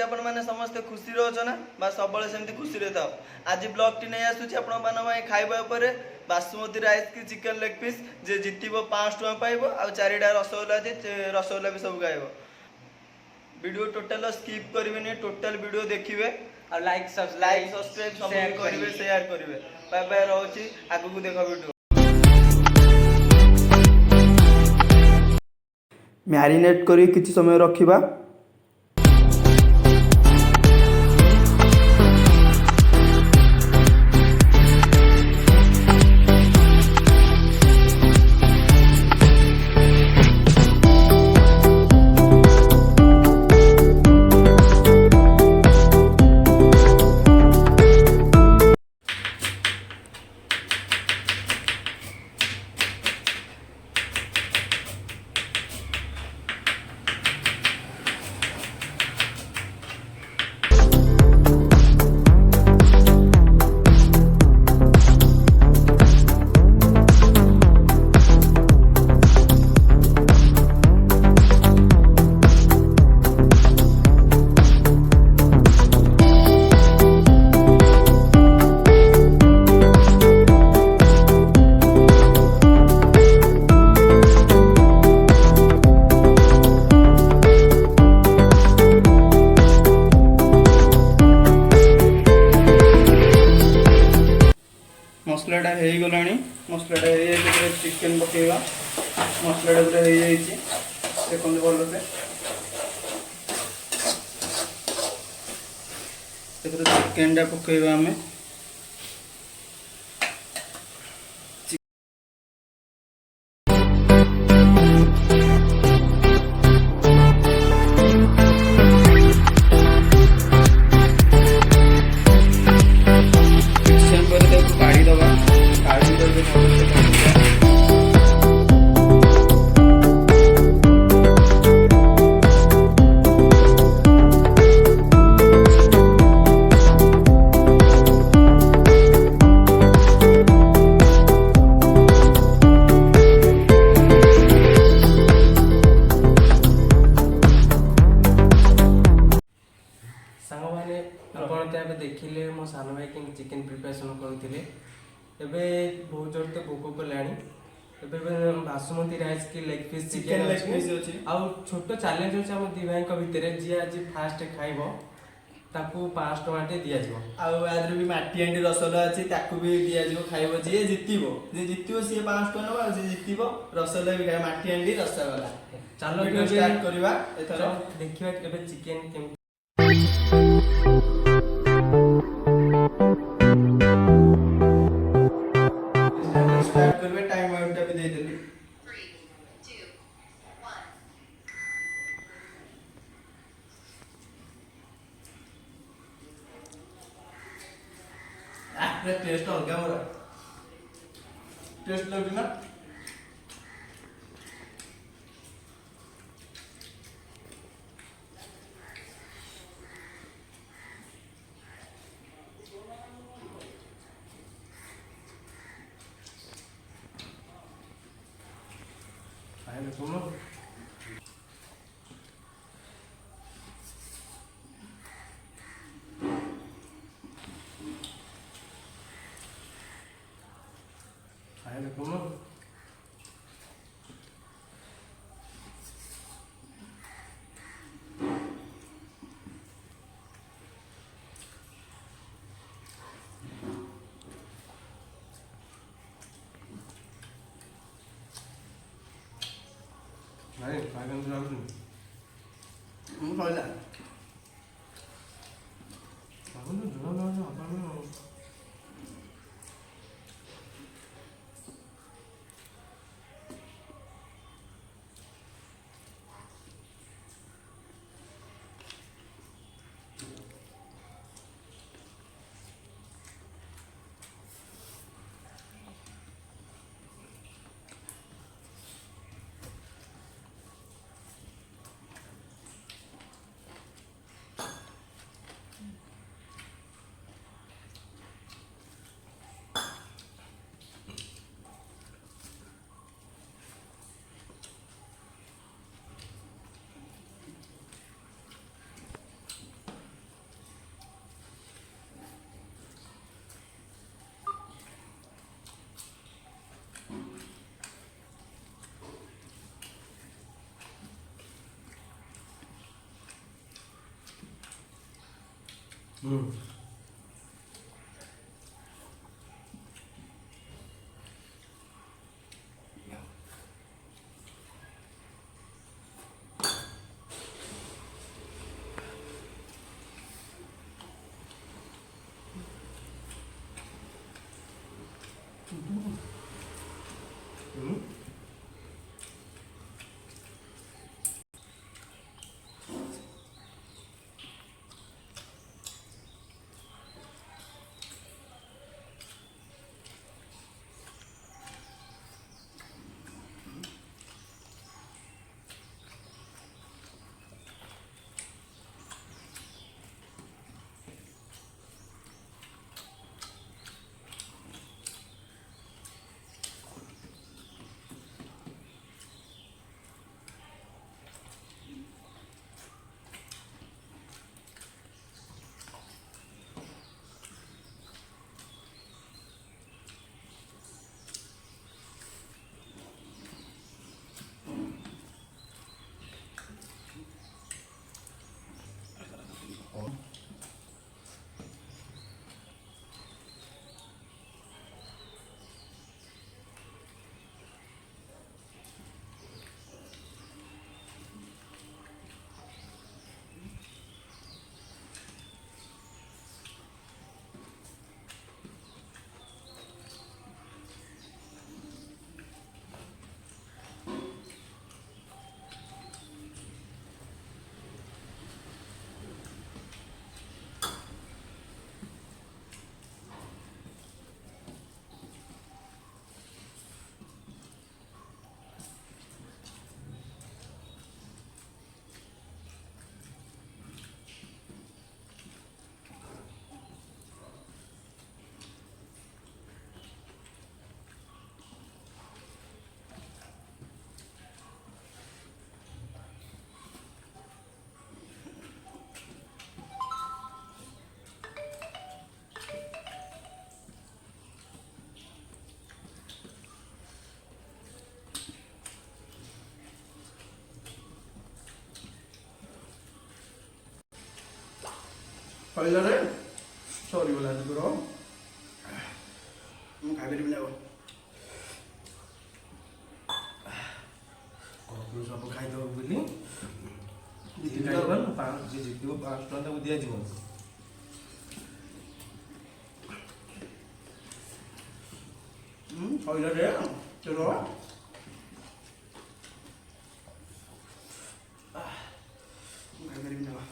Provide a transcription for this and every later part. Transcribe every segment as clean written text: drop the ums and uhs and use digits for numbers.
आपण मैंने समस्ते खुशी रोच ना बा सब सेमती खुशी रे थाओ। आज ब्लॉग टी नहीं आसुची आपण मान खाइबा उपरे बासुमती राइस की चिकन लेग पीस जे जितिबो 500 टका पाइबो आ चारिटा रसगोल्ला रसगोल्ला भी सब खाइबो। वीडियो टोटल स्किप करिवेनी टोटल वीडियो देखिवे और लाइक सब्सक्राइब सब करिवे शेयर करिवे। बाय बाय रहउची आगु को देखो वीडियो। मैरिनेट करी किछि समय रखिबा। मसलाटा हो गला मसलाटा हो चिकेन पकेगा मसलाटा पूरा हो देखो भल से चिकेन टा पकेबा आम देखिले मो सान भाई कि चिकेन प्रिपरेशन करुले बहुत जोर तो भोक कले बासुमती राइस की लेग पीस चिकेन छोट चैलेंज अच्छे आम दी भाई भितर जी आज फास्ट खाइब ताकू 500 टका दि जाव भी माटी हांडी रसगोल्ला अच्छी भी दि जाव खाइब जी जितबो सी 500 टका नब जी जितबो रसगोल्ला भी खाए माटी हांडी रसगोल्ला। चलो स्टार्ट करवा एथर देखिबा एबे चिकेन केम स्टार्ट करबे टाइम आउट भी दे देली 3 2 1 पूरा टेस्ट हो गया मोरा टेस्ट लगी ना सुनो भाई काय करन लागू होइला आपण तो जुना ना आपण କହିଲାରେ ସରିଗଲା ତୋର ମୁଁ ଖାଇପାରିବିନି ଆଉ କହୁଥିଲୁ ସବୁ ଖାଇଦେବ ବୋଲି ଯିଏ ଜିତିବ 500 ଟଙ୍କା ତାକୁ ଦିଆଯିବ। କହିଲାରେ ତୋର ମୁଁ ଖାଇପାରିବିନି ଆଉ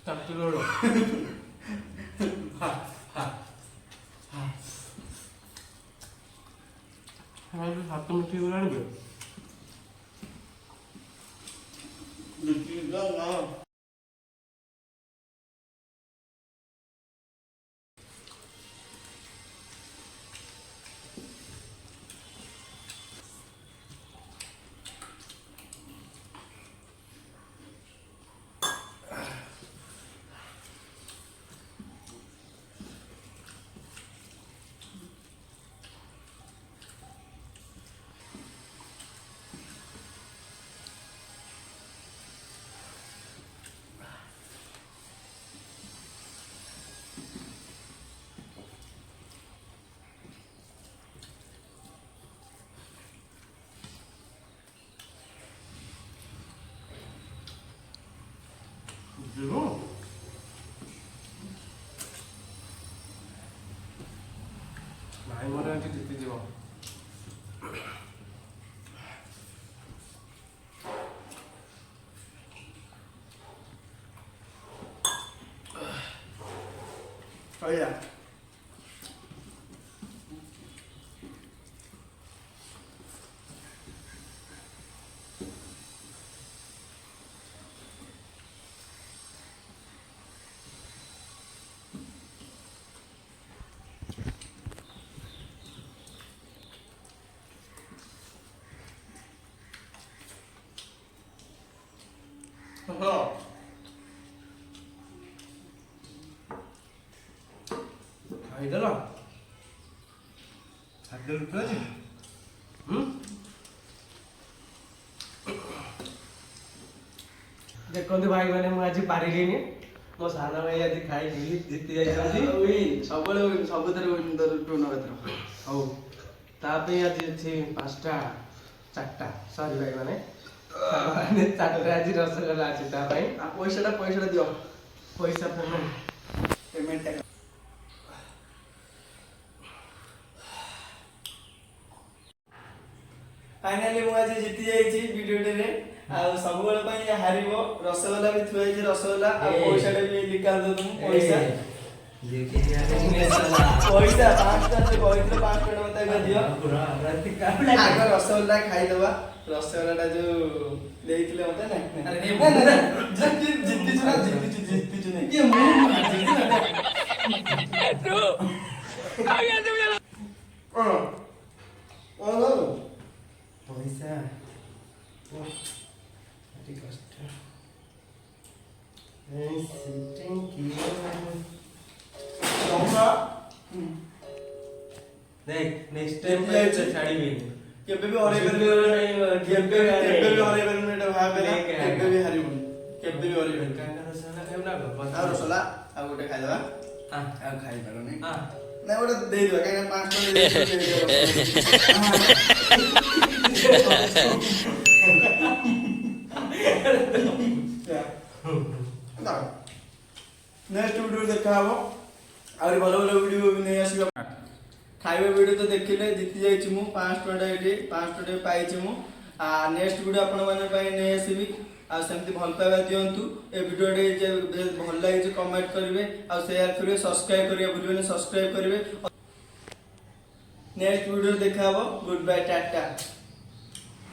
ଚାଟିଲୋଡ଼ ହାତ ମୁଠି ଗଲାଣି ଯିବ ଭାଇ ମୋର ଏଠି ଜିତିଯିବ। କହିଲା ଖାଇଦେଲ ଖାଦ୍ୟ ରୁଟି ଅଛି ଦେଖନ୍ତୁ ଭାଇ ମାନେ ମୁଁ ଆଜି ପାରିଲିନି, ମୋ ସାନ ଭାଇ ଆଜି ଖାଇକି ଜିତି ଯାଇଛନ୍ତି। ସବୁଥିରେ ୱିନ୍ ଦର ହଉ ତା ପାଇଁ ଆଜି ଅଛି 5ଟା 4ଟା ସରି ଭାଇ ମାନେ 4ଟା ଆଜି ରସଗୋଲା ଅଛି ତା ପାଇଁ। ପଇସାଟା ଦିଅ, ପଇସା ପେମେଣ୍ଟ ପେମେଣ୍ଟଟା। ଫାଇନାଲି ମୁଁ ଆଜି ଜିତି ଯାଇଛି ଭିଡିଓଟିରେ। ଆଉ ସବୁବେଳେ ପାଇଁ ହାରିବ। ରସଗୋଲା ବି ଥୁଆ ହେଇଛି, ରସଗୋଲା ଆଉ ପଇସାଟା ବି ଲିକା ଦଉଛୁ ପଇସା। ପଇସା 5 ଟଙ୍କା କହିଥିଲ, 5 ଟଙ୍କା ମତେ ଆଗ ଦିଅ। ଆଗ ରସଗୋଲା ଖାଇଦବା। ରସଗୋଲାଟା ଯୋଉ ଦେଇଥିଲେ ମତେ ନା ଜିତିଛୁ ପଇସା ଭାରି କଷ୍ଟ। देख नेक्स्ट टाइम मैं छाड़ीबी केबे भी हरेइ परिबे, केबे भी हरेइ परिबे, एटा भाबे ना, केबे भी हारिबुनी, केबे भी हरेइ परिबे। काका रसगोला खाइब ना गो आ रसगोला आ गोटे खाइदबा। हां आ खाइ पारोनी। हां ना गोटे देइ दिबा, काहे 5 टका नेक्स्ट वीडियो देखा हबो। आउरी भलो भलो वीडियो भी नै आसीबा। खाइबा वीडियो तो देखिले जीति जाइछि मु 5 टका एठी 5 टका पाइछि मु। आ नेक्स्ट वीडियो आपण माने पई नै आसीबी। आ सेमति भल पाइबा दियंतु। ए वीडियो रे जे भल लागि कमेंट करिवे आ शेयर करिवे, सब्सक्राइब करिवे भूलिबेनी, सब्सक्राइब करिवे। नेक्स्ट वीडियो देखा हबो। Good bye, Tata.